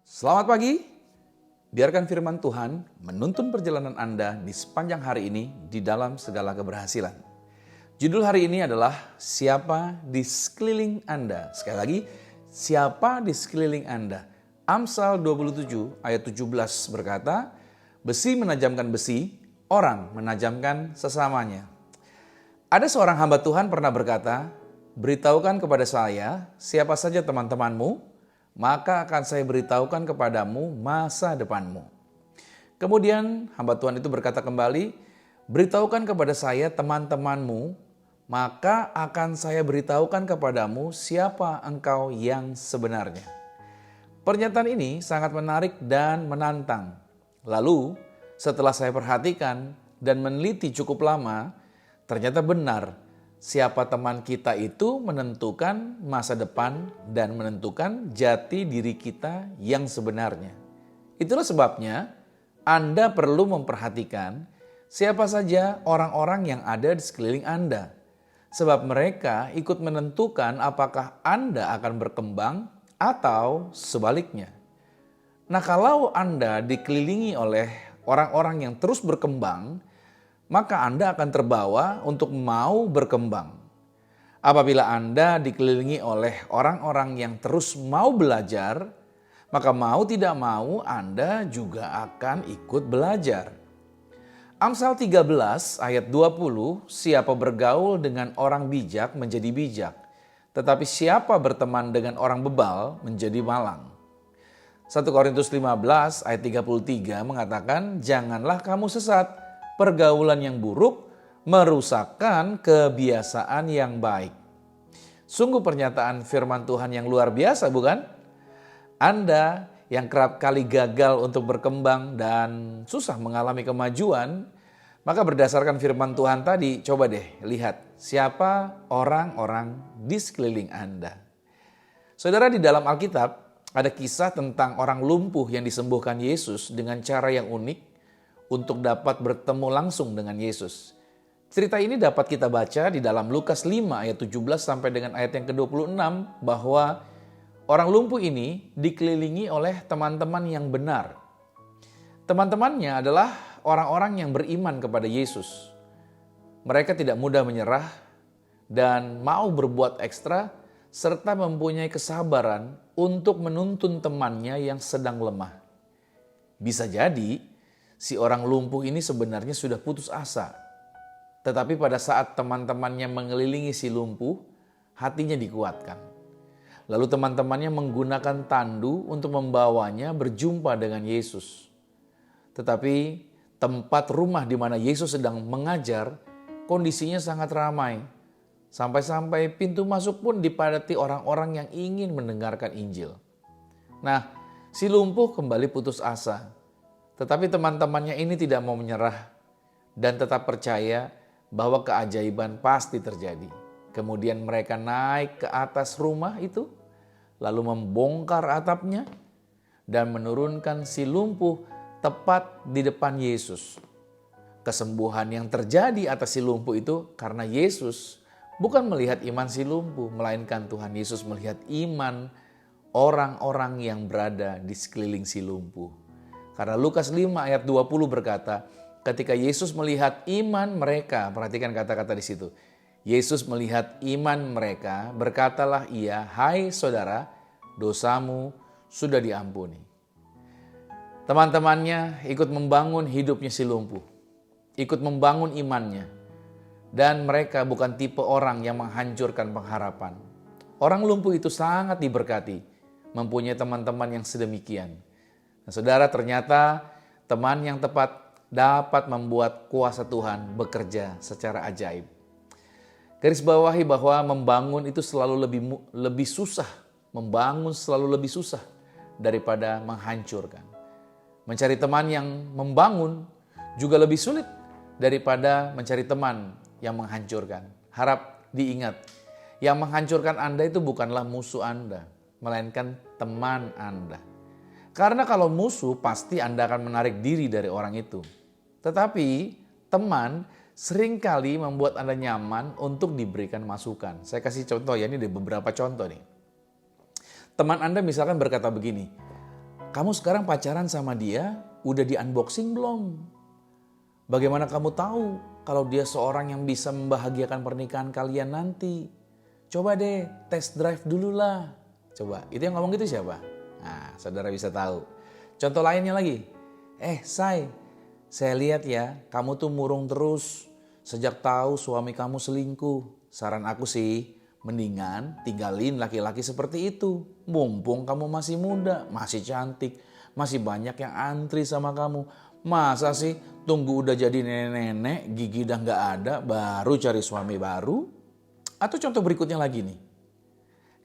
Selamat pagi, biarkan firman Tuhan menuntun perjalanan Anda di sepanjang hari ini di dalam segala keberhasilan. Judul hari ini adalah Siapa di Sekeliling Anda. Sekali lagi, siapa di sekeliling Anda? Amsal 27 ayat 17 berkata, besi menajamkan besi, orang menajamkan sesamanya. Ada seorang hamba Tuhan pernah berkata, beritahukan kepada saya siapa saja teman-temanmu, maka akan saya beritahukan kepadamu masa depanmu. Kemudian hamba Tuhan itu berkata kembali, beritahukan kepada saya teman-temanmu, maka akan saya beritahukan kepadamu siapa engkau yang sebenarnya. Pernyataan ini sangat menarik dan menantang. Lalu setelah saya perhatikan dan meneliti cukup lama, ternyata benar. Siapa teman kita itu menentukan masa depan dan menentukan jati diri kita yang sebenarnya. Itulah sebabnya Anda perlu memperhatikan siapa saja orang-orang yang ada di sekeliling Anda. Sebab mereka ikut menentukan apakah Anda akan berkembang atau sebaliknya. Nah, kalau Anda dikelilingi oleh orang-orang yang terus berkembang, maka Anda akan terbawa untuk mau berkembang. Apabila Anda dikelilingi oleh orang-orang yang terus mau belajar, maka mau tidak mau Anda juga akan ikut belajar. Amsal 13 ayat 20, siapa bergaul dengan orang bijak menjadi bijak, tetapi siapa berteman dengan orang bebal menjadi malang. 1 Korintus 15 ayat 33 mengatakan, janganlah kamu sesat. Pergaulan yang buruk merusakkan kebiasaan yang baik. Sungguh pernyataan firman Tuhan yang luar biasa, bukan? Anda yang kerap kali gagal untuk berkembang dan susah mengalami kemajuan, maka berdasarkan firman Tuhan tadi, coba deh lihat siapa orang-orang di sekeliling Anda. Saudara, di dalam Alkitab ada kisah tentang orang lumpuh yang disembuhkan Yesus dengan cara yang unik untuk dapat bertemu langsung dengan Yesus. Cerita ini dapat kita baca di dalam Lukas 5 ayat 17 sampai dengan ayat yang ke-26 bahwa orang lumpuh ini dikelilingi oleh teman-teman yang benar. Teman-temannya adalah orang-orang yang beriman kepada Yesus. Mereka tidak mudah menyerah dan mau berbuat ekstra serta mempunyai kesabaran untuk menuntun temannya yang sedang lemah. Bisa jadi si orang lumpuh ini sebenarnya sudah putus asa. Tetapi pada saat teman-temannya mengelilingi si lumpuh, hatinya dikuatkan. Lalu teman-temannya menggunakan tandu untuk membawanya berjumpa dengan Yesus. Tetapi tempat rumah di mana Yesus sedang mengajar, kondisinya sangat ramai. Sampai-sampai pintu masuk pun dipadati orang-orang yang ingin mendengarkan Injil. Nah, si lumpuh kembali putus asa. Tetapi teman-temannya ini tidak mau menyerah dan tetap percaya bahwa keajaiban pasti terjadi. Kemudian mereka naik ke atas rumah itu, lalu membongkar atapnya dan menurunkan si lumpuh tepat di depan Yesus. Kesembuhan yang terjadi atas si lumpuh itu karena Yesus bukan melihat iman si lumpuh, melainkan Tuhan Yesus melihat iman orang-orang yang berada di sekeliling si lumpuh. Karena Lukas 5 ayat 20 berkata, ketika Yesus melihat iman mereka, perhatikan kata-kata di situ. Yesus melihat iman mereka, berkatalah ia, hai saudara, dosamu sudah diampuni. Teman-temannya ikut membangun hidupnya si lumpuh, ikut membangun imannya. Dan mereka bukan tipe orang yang menghancurkan pengharapan. Orang lumpuh itu sangat diberkati, mempunyai teman-teman yang sedemikian. Nah, saudara, ternyata teman yang tepat dapat membuat kuasa Tuhan bekerja secara ajaib. Garis bawahi bahwa membangun itu selalu lebih susah. Membangun selalu lebih susah daripada menghancurkan. Mencari teman yang membangun juga lebih sulit daripada mencari teman yang menghancurkan. Harap diingat, yang menghancurkan Anda itu bukanlah musuh Anda, melainkan teman Anda. Karena kalau musuh pasti Anda akan menarik diri dari orang itu. Tetapi teman seringkali membuat Anda nyaman untuk diberikan masukan. Saya kasih contoh ya, ini ada beberapa contoh nih. Teman Anda misalkan berkata begini, Kamu sekarang pacaran sama dia, udah di-unboxing belum? Bagaimana kamu tahu kalau dia seorang yang bisa membahagiakan pernikahan kalian nanti? Coba deh, test drive dulu lah. Coba, itu yang ngomong gitu siapa? Nah, saudara bisa tahu. Contoh lainnya lagi. Saya lihat ya, kamu tuh murung terus. Sejak tahu suami kamu selingkuh. Saran aku sih, mendingan tinggalin laki-laki seperti itu. Mumpung kamu masih muda, masih cantik, masih banyak yang antri sama kamu. Masa sih tunggu udah jadi nenek-nenek, gigi udah gak ada, baru cari suami baru? Atau contoh berikutnya lagi nih.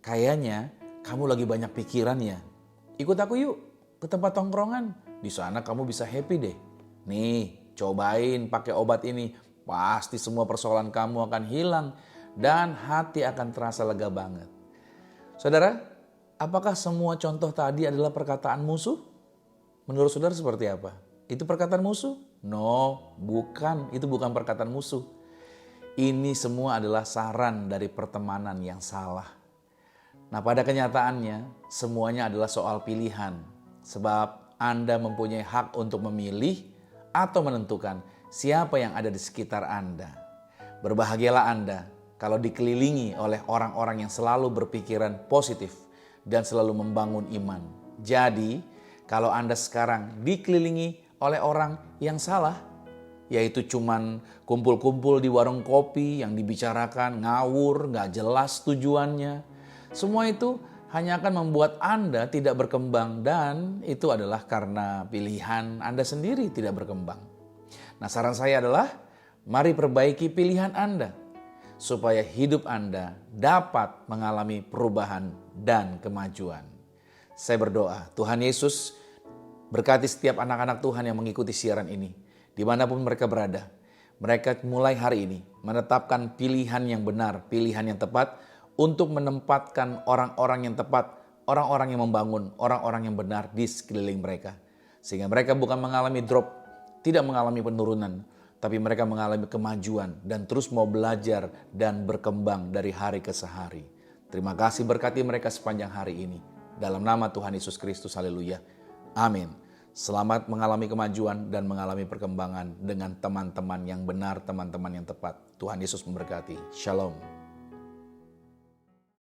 Kayaknya kamu lagi banyak pikiran ya. Ikut aku yuk ke tempat tongkrongan. Di sana kamu bisa happy deh. Nih, cobain pakai obat ini. Pasti semua persoalan kamu akan hilang dan hati akan terasa lega banget. Saudara, apakah semua contoh tadi adalah perkataan musuh? Menurut saudara seperti apa? Itu perkataan musuh? No, bukan. Itu bukan perkataan musuh. Ini semua adalah saran dari pertemanan yang salah. Nah, pada kenyataannya semuanya adalah soal pilihan. Sebab Anda mempunyai hak untuk memilih atau menentukan siapa yang ada di sekitar Anda. Berbahagialah Anda kalau dikelilingi oleh orang-orang yang selalu berpikiran positif dan selalu membangun iman. Jadi, kalau Anda sekarang dikelilingi oleh orang yang salah, yaitu cuman kumpul-kumpul di warung kopi yang dibicarakan ngawur, gak jelas tujuannya, semua itu hanya akan membuat Anda tidak berkembang dan itu adalah karena pilihan Anda sendiri tidak berkembang. Nah, saran saya adalah mari perbaiki pilihan Anda supaya hidup Anda dapat mengalami perubahan dan kemajuan. Saya berdoa, Tuhan Yesus berkati setiap anak-anak Tuhan yang mengikuti siaran ini, dimanapun mereka berada. Mereka mulai hari ini menetapkan pilihan yang benar, pilihan yang tepat untuk menempatkan orang-orang yang tepat, orang-orang yang membangun, orang-orang yang benar di sekeliling mereka. Sehingga mereka bukan mengalami drop, tidak mengalami penurunan, tapi mereka mengalami kemajuan dan terus mau belajar dan berkembang dari hari ke hari. Terima kasih berkati mereka sepanjang hari ini. Dalam nama Tuhan Yesus Kristus, haleluya. Amin. Selamat mengalami kemajuan dan mengalami perkembangan dengan teman-teman yang benar, teman-teman yang tepat. Tuhan Yesus memberkati. Shalom.